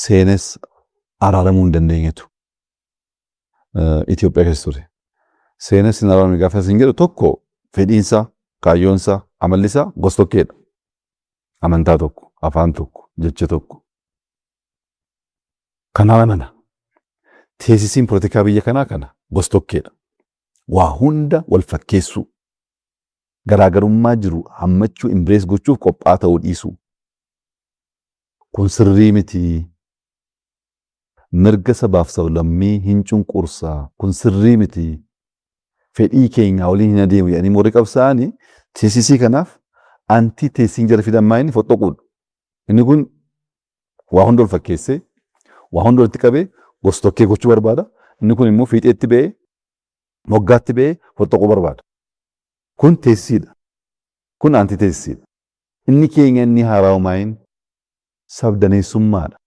seenes araaramuu hin dandeenyetu. Itoophiyaa keessa ture. Seenes hin araaramne gaafa isin jedhu tokko fedhiinsa, kaayyoonsa, amallisaa gosa tokkeedha. Amantaa tokko, afaan tokko, jecha tokko. Kanaa mana. Teessisiin poolitikaa biyya kanaa kana gosa tokkeedha. Waa hunda wal fakkeessuu. Garaagarummaa jiru hammachuu imbirees gochuuf qophaa ta'uu dhiisuu. Kun sirrii miti. Mirga sabaaf sablammii hin cunqursaa. Kun sirrii miti. Fedhii keenya waliin hin adeemu jedhanii moorii qabsaa'anii teessisii kanaaf antii teessiin jala fidamaa inni fottoquudha. Inni kun waa hunda wal fakkeessee waa hunda walitti qabee gosa tokkee gochuu barbaada. Inni kun immoo fiixeetti ba'ee moggaatti ba'ee fottoquu barbaada. Kun teessiidha. Kun antii teessiidha. Inni keenya inni haaraa'umaa sabdaneessummaadha.